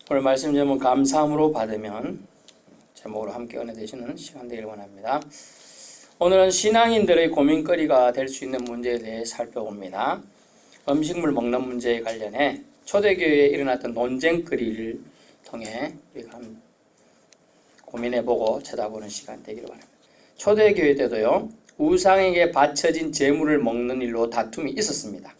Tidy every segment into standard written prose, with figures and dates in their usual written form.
오늘 말씀 제목 감사함으로 받으면 제목으로 함께 은혜 되시는 시간 되기를 원합니다. 오늘은 신앙인들의 고민거리가 될 수 있는 문제에 대해 살펴봅니다. 음식물 먹는 문제에 관련해 초대교회에 일어났던 논쟁거리를 통해 우리가 한번 고민해보고 쳐다보는 시간 되기를 원합니다. 초대교회 때도요, 우상에게 바쳐진 제물을 먹는 일로 다툼이 있었습니다.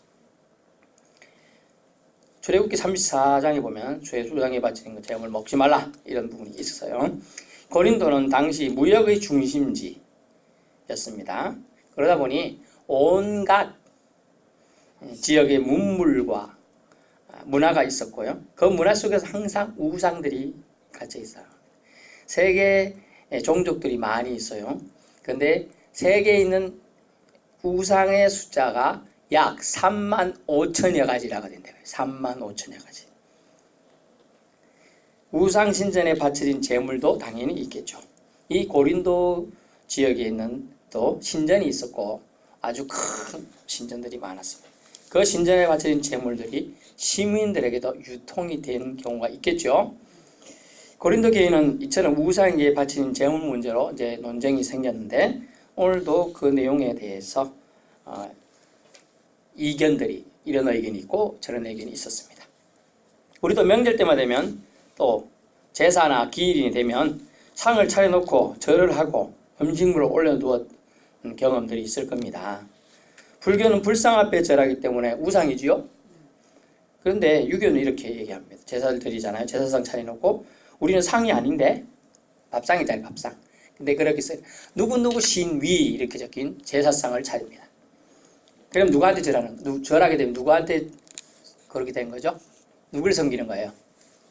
출애굽기 34장에 보면 우상에 바치는 제물 먹지 말라 이런 부분이 있었어요. 고린도는 당시 무역의 중심지였습니다. 그러다 보니 온갖 지역의 문물과 문화가 있었고요. 그 문화 속에서 항상 우상들이 갇혀 있어요. 세계 종족들이 많이 있어요. 그런데 세계에 있는 우상의 숫자가 약 3만 5천여 가지라고 된대요. 3만 5천여 가지. 우상 신전에 바쳐진 제물도 당연히 있겠죠. 이 고린도 지역에 있는 또 신전이 있었고 아주 큰 신전들이 많았습니다. 그 신전에 바쳐진 제물들이 시민들에게도 유통이 되는 경우가 있겠죠. 고린도 교회는 이처럼 우상에게 바쳐진 제물 문제로 이제 논쟁이 생겼는데 오늘도 그 내용에 대해서 이견들이 이런 의견이 있고 저런 의견이 있었습니다. 우리도 명절 때만 되면 또 제사나 기일이 되면 상을 차려놓고 절을 하고 음식물을 올려두었던 경험들이 있을 겁니다. 불교는 불상 앞에 절하기 때문에 우상이지요. 그런데 유교는 이렇게 얘기합니다. 제사를 드리잖아요. 제사상 차려놓고 우리는 상이 아닌데 밥상이잖아요. 밥상. 근데 그렇게 써요. 누구누구 신위 이렇게 적힌 제사상을 차립니다. 그럼 누구한테 절하게 되면 누구한테 그렇게 된 거죠? 누구를 섬기는 거예요?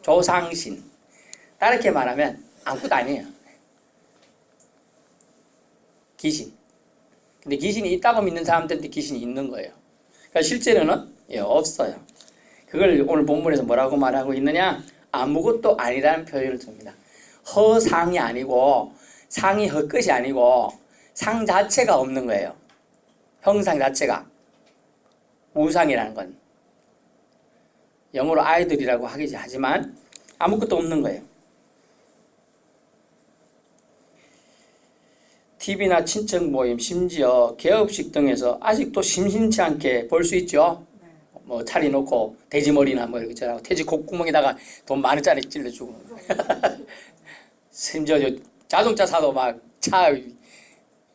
조상신. 다르게 말하면 아무것도 아니에요. 귀신. 근데 귀신이 있다고 믿는 사람들한테 귀신이 있는 거예요. 그러니까 실제로는 없어요. 그걸 오늘 본문에서 뭐라고 말하고 있느냐? 아무것도 아니라는 표현을 씁니다. 허상이 아니고 상이 헛것이 아니고 상 자체가 없는 거예요. 형상 자체가. 우상이라는 건 영어로 아이들이라고 하기지 하지만 아무것도 없는 거예요. TV나 친척 모임, 심지어 개업식 등에서 아직도 심심치 않게 볼 수 있죠. 뭐 차려놓고 돼지머리나 뭐 이렇게 저라고 돼지 콧구멍에다가 돈 만 원짜리 찔러주고 심지어 자동차 사도 막 차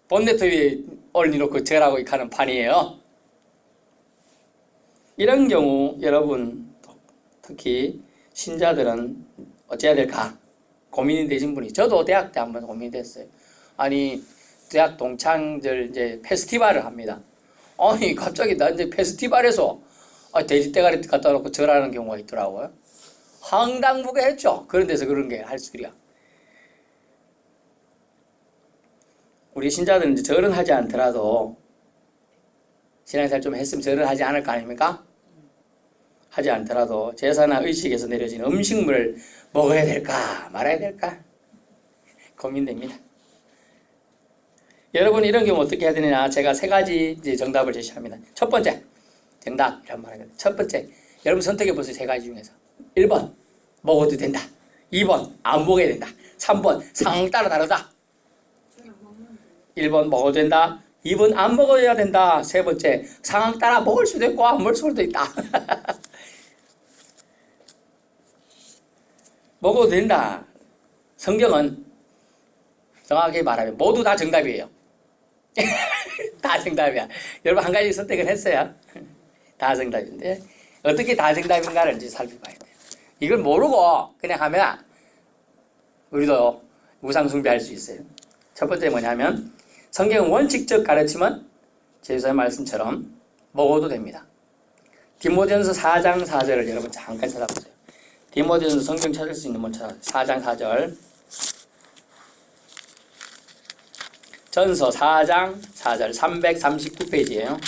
본네트 위에 올려놓고 절하고 가는 판이에요. 이런 경우 여러분 특히 신자들은 어찌해야 될까 고민이 되신 분이 저도 대학 때 한번 고민이 됐어요. 아니 대학 동창들 이제 페스티벌을 합니다. 아니 갑자기 나 이제 페스티벌에서 돼지 대가리 갖다 놓고 절하는 경우가 있더라고요. 황당무계했죠. 그런 데서 그런 게 할 소리야. 우리 신자들은 이제 절은 하지 않더라도 신앙생활 좀 했으면 절은 하지 않을 거 아닙니까? 하지 않더라도 제사나 의식에서 내려진 음식물을 먹어야 될까 말아야 될까 고민됩니다. 여러분 이런 경우 어떻게 해야 되느냐 제가 세 가지 이제 정답을 제시합니다. 첫 번째 정답 이란 말이거든요. 첫 번째 여러분 선택해 보세요. 세 가지 중에서 1번 먹어도 된다. 2번 안 먹어야 된다. 3번 상황 따라 다르다. 1번 먹어도 된다. 2번 안 먹어야 된다. 세 번째 상황 따라 먹을 수도 있고 안 먹을 수도 있다. 먹어도 된다. 성경은 정확하게 말하면 모두 다 정답이에요. 다 정답이야. 여러분 한 가지 선택을 했어요. 다 정답인데 어떻게 다 정답인가를 이제 살펴봐야 돼요. 이걸 모르고 그냥 하면 우리도 우상 숭배할 수 있어요. 첫 번째 뭐냐면 성경은 원칙적 가르침은 제수의 말씀처럼 먹어도 됩니다. 디모데전서 4장 4절을 여러분 잠깐 찾아보세요. 디모데전서 성경 찾을 수 있는 분 찾아보세요. 4장 4절 전서 4장 4절 339페이지예요.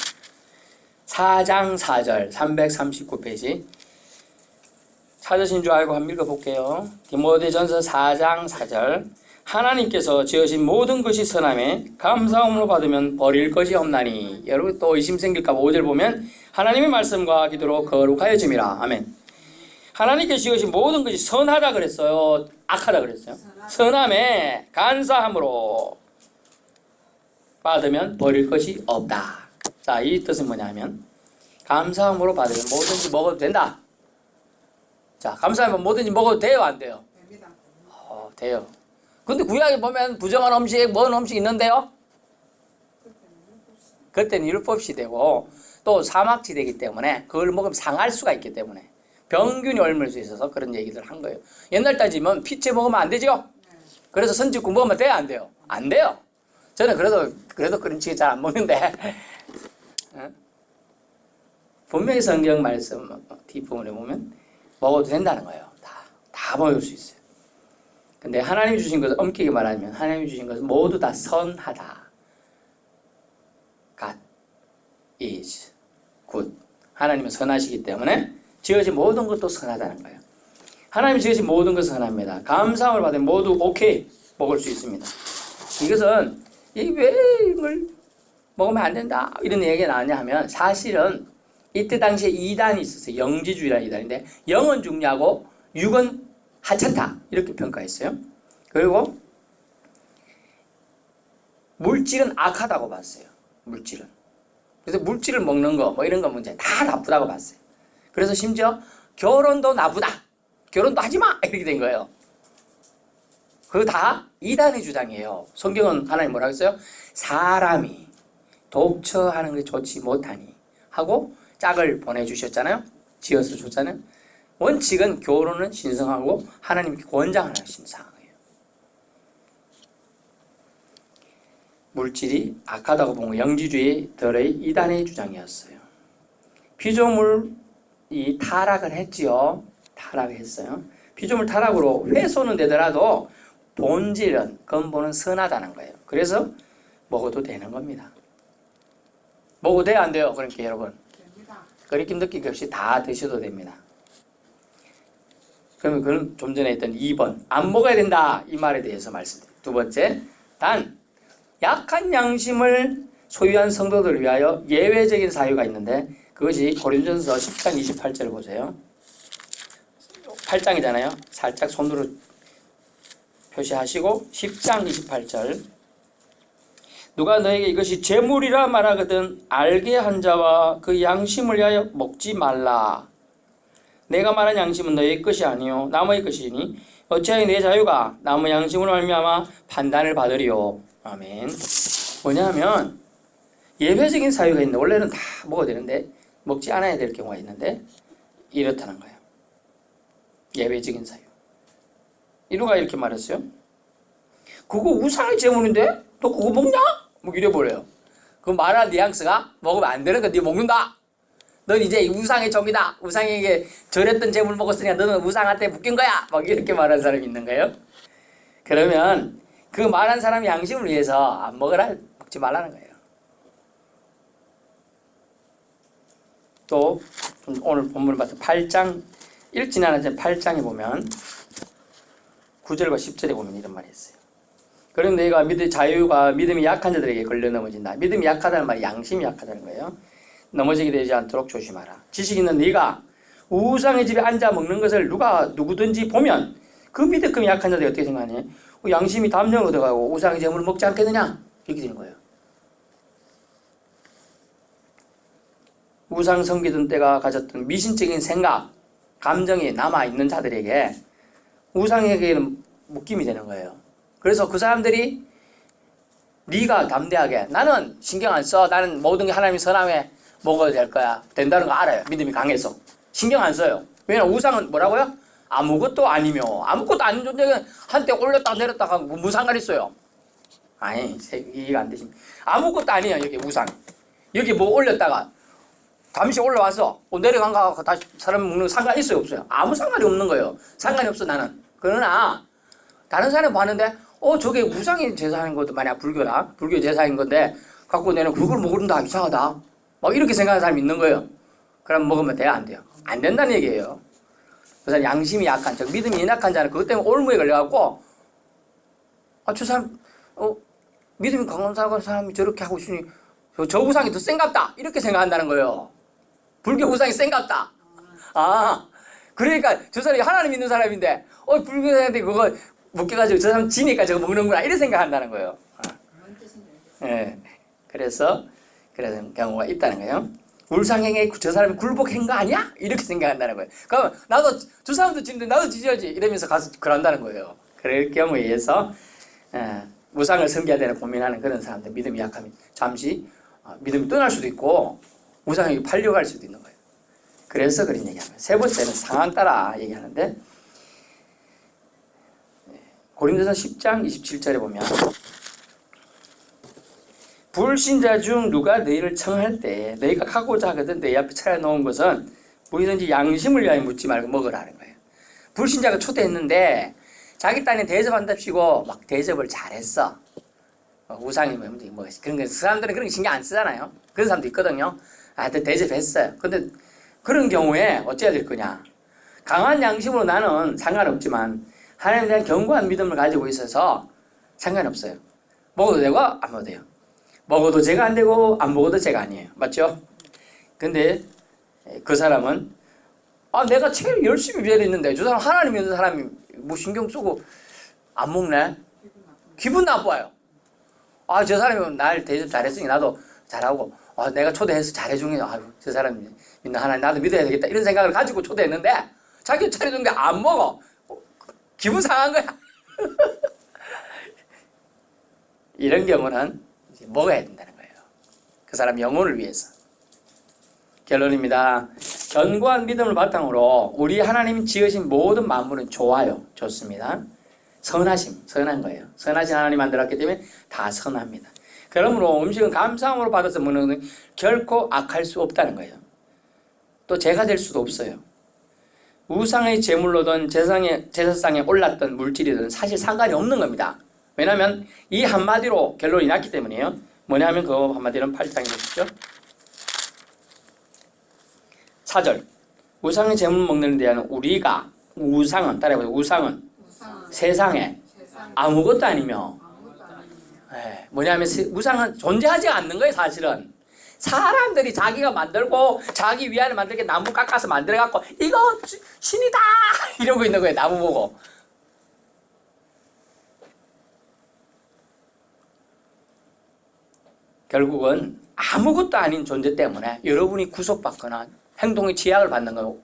4장 4절 339페이지 찾으신 줄 알고 한번 읽어볼게요. 디모데전서 4장 4절 하나님께서 지으신 모든 것이 선함에 감사함으로 받으면 버릴 것이 없나니. 여러분 또 의심 생길까 봐 5절 보면 하나님의 말씀과 기도로 거룩하여짐이라. 아멘. 하나님께 지으신 모든 것이 선하다 그랬어요? 악하다 그랬어요? 선함에 간사함으로 받으면 버릴 것이 없다. 자, 이 뜻은 뭐냐면 감사함으로 받으면 뭐든지 먹어도 된다. 자, 감사하면 뭐든지 먹어도 돼요, 안 돼요? 돼요. 근데 구약에 보면 부정한 음식, 먼 음식 있는데요? 그때는 율법시대고 또 사막지대이기 때문에 그걸 먹으면 상할 수가 있기 때문에 병균이 옮을 수 있어서 그런 얘기들 한 거예요. 옛날 따지면 피채 먹으면 안 되죠? 그래서 선짓국 먹으면 돼요, 안 돼요? 안 돼요. 저는 그래도 그런 치기 잘 안 먹는데 분명히 성경 말씀 뒷부분에 보면 먹어도 된다는 거예요. 다 먹을 수 있어요. 근데 하나님이 주신 것을 엄격히 말하면 하나님이 주신 것은 모두 다 선하다. God is good. 하나님은 선하시기 때문에 지어진 모든 것도 선하다는 거예요. 하나님이 지으신 모든 것은 선합니다. 감사함을 받으면 모두 오케이 먹을 수 있습니다. 이것은 왜 이걸 먹으면 안 된다 이런 얘기가 나왔냐 하면 사실은 이때 당시에 이단이 있었어요. 영지주의라는 이단인데 영은 중요하고 육은 하찮다 이렇게 평가했어요. 그리고 물질은 악하다고 봤어요. 물질은. 그래서 물질을 먹는 거 뭐 이런 거 문제 다 나쁘다고 봤어요. 그래서 심지어 결혼도 나쁘다. 결혼도 하지 마 이렇게 된 거예요. 그거 다 이단의 주장이에요. 성경은 하나님 뭐라고 했어요? 사람이 독처하는 게 좋지 못하니 하고 짝을 보내주셨잖아요. 지어서 줬잖아요. 원칙은 결혼은 신성하고 하나님께 권장하신 사항이에요. 물질이 악하다고 본 거 영지주의들의 이단의 주장이었어요. 피조물이 타락을 했지요. 타락했어요. 피조물 타락으로 훼손은 되더라도 본질은 근본은 선하다는 거예요. 그래서 먹어도 되는 겁니다. 먹어도 돼요, 안 돼요? 그러니까 여러분 거리낌 느끼기 없이 다 드셔도 됩니다. 그러면 그건 좀 전에 했던 2번 안 먹어야 된다 이 말에 대해서 말씀드려요. 두 번째, 단 약한 양심을 소유한 성도들을 위하여 예외적인 사유가 있는데 그것이 고린도전서 10장 28절을 보세요. 8장이잖아요. 살짝 손으로 표시하시고 10장 28절 누가 너에게 이것이 재물이라 말하거든 알게 한 자와 그 양심을 위하여 먹지 말라. 내가 말한 양심은 너의 것이 아니요 남의 것이니 어찌하여 내 자유가 남의 양심으로 말미암아 판단을 받으리요. 아멘. 뭐냐면 예외적인 사유가 있는데 원래는 다 먹어야 되는데 먹지 않아야 될 경우가 있는데 이렇다는 거예요. 예외적인 사유. 이누가 이렇게 말했어요. 그거 우상의 제물인데 너 그거 먹냐? 뭐 이래버려요. 그 말한 뉘앙스가 먹으면 안 되는 거 네 먹는다. 넌 이제 우상의 종이다. 우상에게 절했던 제물 먹었으니까 너는 우상한테 묶인 거야. 막 이렇게 말하는 사람이 있는 거예요. 그러면 그 말한 사람 양심을 위해서 안 먹으라 먹지 말라는 거예요. 또 오늘 본문을 봤던 8장 읽지는 않았지만 8장에 보면 9절과 10절에 보면 이런 말이 있어요. 그럼 너희가 자유가 믿음이 약한 자들에게 걸려 넘어진다. 믿음이 약하다는 말이 양심이 약하다는 거예요. 넘어지게 되지 않도록 조심하라. 지식 있는 네가 우상의 집에 앉아 먹는 것을 누구든지 보면 그 믿음이 약한 자들이 어떻게 생각하니? 양심이 담력을 얻어가고 우상의 제물을 먹지 않겠느냐? 이렇게 되는 거예요. 우상 섬기던 때가 가졌던 미신적인 생각, 감정이 남아있는 자들에게 우상에게는 묶임이 되는 거예요. 그래서 그 사람들이 네가 담대하게 나는 신경 안 써. 나는 모든 게 하나님이 선함에 먹어야 될 거야. 된다는 거 알아요. 믿음이 강해서. 신경 안 써요. 왜냐면 우상은 뭐라고요? 아무것도 아니며 아무것도 아닌 존재가 한때 올렸다 내렸다 하고 무슨 상관 있어요? 아니 이해가 안 되십니다. 아무것도 아니에요. 여기 우상. 여기 뭐 올렸다가 잠시 올라와서 내려간 거 다시 사람 먹는 거 상관 있어요? 없어요? 아무 상관이 없는 거예요. 상관이 없어 나는. 그러나 다른 사람이 봤는데 저게 우상이 제사하는 것도 만약 불교다. 불교 제사인 건데 갖고 내는 그걸 먹는다. 이상하다. 막 이렇게 생각하는 사람이 있는 거예요. 그럼 먹으면 돼요? 안 돼요? 안 된다는 얘기예요. 그래서 양심이 약한, 즉 믿음이 약한 자는 그것 때문에 올무에 걸려갖고 저 사람 믿음이 강한 사람이 저렇게 하고 있으니 저 우상이 더 센갑다 이렇게 생각한다는 거예요. 불교 우상이 센갑다. 그러니까 저 사람이 하나님 믿는 사람인데 불교사한테 그거 묶여가지고 저 사람 지니까 저거 먹는구나 이런 생각한다는 거예요. 예. 그래서 그런 경우가 있다는 거예요. 울상행에 저 사람이 굴복한 거 아니야? 이렇게 생각한다는 거예요. 그러면 나도 저 사람도 지는데 나도 지져야지 이러면서 가서 그런다는 거예요. 그럴 경우에 의해서 우상을 섬겨야 되는 고민하는 그런 사람들, 믿음이 약하면 잠시 믿음이 떠날 수도 있고 우상에게 팔려갈 수도 있는 거예요. 그래서 그런 얘기합니다. 세 번째는 상황 따라 얘기하는데 고린도서 10장 27절에 보면 불신자 중 누가 너희를 청할 때 너희가 가고자 하거든 너희 앞에 차려놓은 것은 무엇이든지 양심을 위하여 묻지 말고 먹으라는 거예요. 불신자가 초대했는데 자기 딴에 대접한답시고 막 대접을 잘했어. 우상이 뭐 그런 거 사람들은 그런 거 신경 안 쓰잖아요. 그런 사람도 있거든요. 하여튼 대접했어요. 근데 그런 경우에 어찌해야 될 거냐. 강한 양심으로 나는 상관없지만 하나님에 대한 견고한 믿음을 가지고 있어서 상관없어요. 먹어도 되고 안 먹어도 돼요. 먹어도 죄가 안 되고 안 먹어도 죄가 아니에요. 맞죠? 근데 그 사람은 내가 제일 열심히 믿었는데 저 사람 하나님 믿는 사람이 뭐 신경 쓰고 안 먹네? 기분 나빠요. 저 사람이 날 대접 잘했으니 나도 잘하고 내가 초대해서 잘해주니 저 사람이 믿는 하나님 나도 믿어야 되겠다 이런 생각을 가지고 초대했는데 자기 차려준 게 안 먹어. 기분 상한 거야. 이런 경우는 이제 먹어야 된다는 거예요. 그 사람 영혼을 위해서. 결론입니다. 견고한 믿음을 바탕으로 우리 하나님 지으신 모든 만물은 좋아요. 좋습니다. 선한 거예요. 선하신 하나님 만들었기 때문에 다 선합니다. 그러므로 음식은 감사함으로 받아서 먹는 것은 결코 악할 수 없다는 거예요. 또 죄가 될 수도 없어요. 우상의 제물로든 제사상에 올랐던 물질이든 사실 상관이 없는 겁니다. 왜냐하면 이 한마디로 결론이 났기 때문이에요. 뭐냐면 그 한마디는 8장에 보시죠. 4절 우상의 제물 먹는 데 대한 우리가 우상은 따라해보세요. 우상은 세상에 아무것도 아니며 뭐냐면 우상은 존재하지 않는 거예요. 사실은 사람들이 자기가 만들고 자기 위안을 만들게 나무 깎아서 만들어갖고 이거 신이다 이러고 있는 거예요. 나무 보고. 결국은 아무것도 아닌 존재 때문에 여러분이 구속받거나 행동의 제약을 받는 거예요.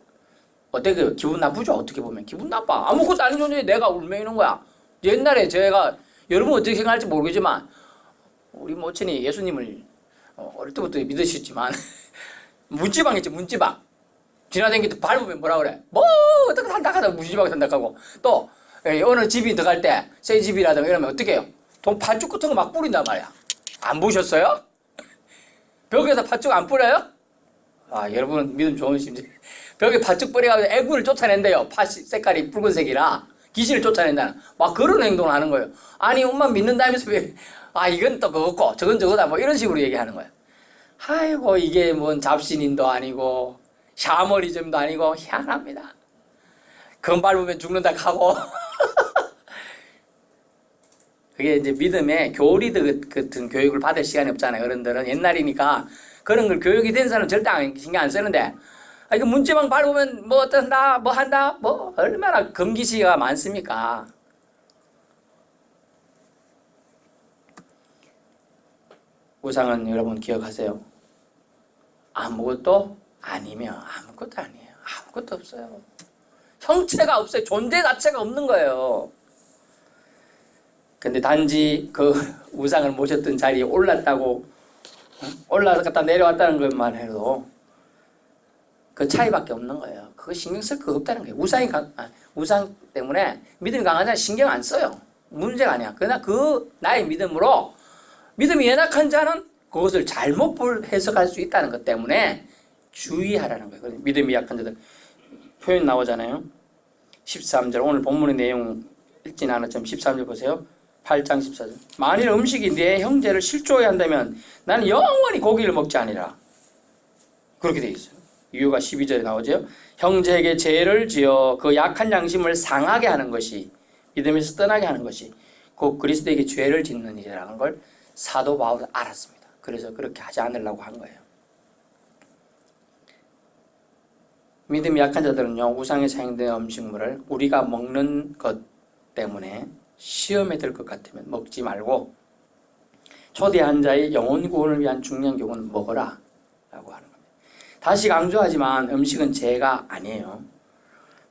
어떻게 기분 나쁘죠? 어떻게 보면 기분 나빠. 아무것도 아닌 존재에 내가 울매이는 거야. 옛날에 제가 여러분 어떻게 생각할지 모르겠지만 우리 모친이 예수님을 어릴 때부터 믿으셨지만 문지방 있지 문지방 지나다닐 때 밟으면 뭐라 그래? 뭐 어떻게 산다 하다 문지방에 산다 하고 또 어느 집이 들어갈 때 새 집이라든가 이러면 어떻게 해요? 돈 팥죽 같은 거 막 뿌린단 말이야. 안 보셨어요? 벽에서 팥죽 안 뿌려요? 여러분 믿음 좋으신지 벽에 팥죽 뿌려가지고 애군을 쫓아낸대요. 팥 색깔이 붉은색이라 귀신을 쫓아낸다는 막 그런 행동을 하는 거예요. 아니 엄마 믿는다면서 왜 이건 또 그거고 저건 저거다 뭐 이런 식으로 얘기하는 거예요. 아이고 이게 뭔 잡신인도 아니고 샤머니즘도 아니고 희한합니다. 금 밟으면 죽는다 하고 그게 이제 믿음의 교리들 같은 교육을 받을 시간이 없잖아요. 어른들은 옛날이니까 그런 걸 교육이 된 사람은 절대 신경 안 쓰는데 이거 문지방 밟으면 뭐 어떤다 뭐 한다 뭐 얼마나 금기시가 많습니까? 우상은 여러분 기억하세요. 아무것도 아니면 아무것도 아니에요. 아무것도 없어요. 형체가 없어요. 존재 자체가 없는 거예요. 근데 단지 그 우상을 모셨던 자리에 올랐다고 올라갔다 내려왔다는 것만 해도 그 차이밖에 없는 거예요. 그거 신경 쓸 거 없다는 거예요. 우상 때문에 믿음이 강한 자는 신경 안 써요. 문제가 아니야. 그러나 그 나의 믿음으로 믿음이 연약한 자는 그것을 잘못 해석할 수 있다는 것 때문에 주의하라는 거예요. 믿음이 약한 자들 표현 나오잖아요. 13절 오늘 본문의 내용 읽진 않았지만 13절 보세요. 8장 14절 만일 음식이 내 형제를 실족하게 한다면 나는 영원히 고기를 먹지 아니라 그렇게 되어 있어요. 이유가 12절에 나오죠. 형제에게 죄를 지어 그 약한 양심을 상하게 하는 것이 믿음에서 떠나게 하는 것이 곧 그리스도에게 죄를 짓는 일이라는 걸 사도 바울은 알았습니다. 그래서 그렇게 하지 않으려고 한 거예요. 믿음이 약한 자들은요, 우상에 사용된 음식물을 우리가 먹는 것 때문에 시험에 들 것 같으면 먹지 말고 초대한 자의 영혼 구원을 위한 중요한 경우는 먹어라 라고 하는 겁니다. 다시 강조하지만 음식은 죄가 아니에요.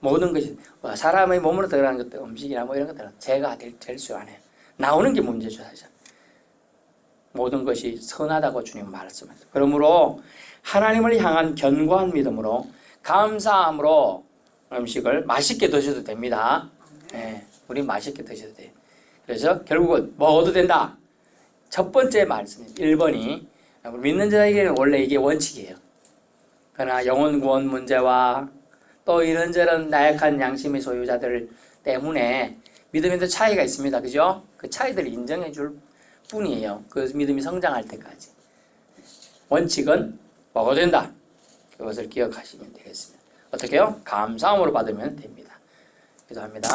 모든 것이 사람의 몸으로 들어가는 것들, 음식이나 뭐 이런 것들은 죄가 될 수 안 해요. 나오는 게 문제죠, 사실. 모든 것이 선하다고 주님 말씀하셨어요. 그러므로 하나님을 향한 견고한 믿음으로 감사함으로 음식을 맛있게 드셔도 됩니다. 우리 맛있게 드셔도 돼요. 그래서 결국은 먹어도 된다. 첫 번째 말씀 1번이 믿는 자에게는 원래 이게 원칙이에요. 그러나 영혼 구원 문제와 또 이런저런 나약한 양심의 소유자들 때문에 믿음에도 차이가 있습니다. 그죠? 그 차이들을 인정해 줄 뿐이에요. 그 믿음이 성장할 때까지. 원칙은 먹어도 된다. 그것을 기억하시면 되겠습니다. 어떻게요? 감사함으로 받으면 됩니다. 기도합니다.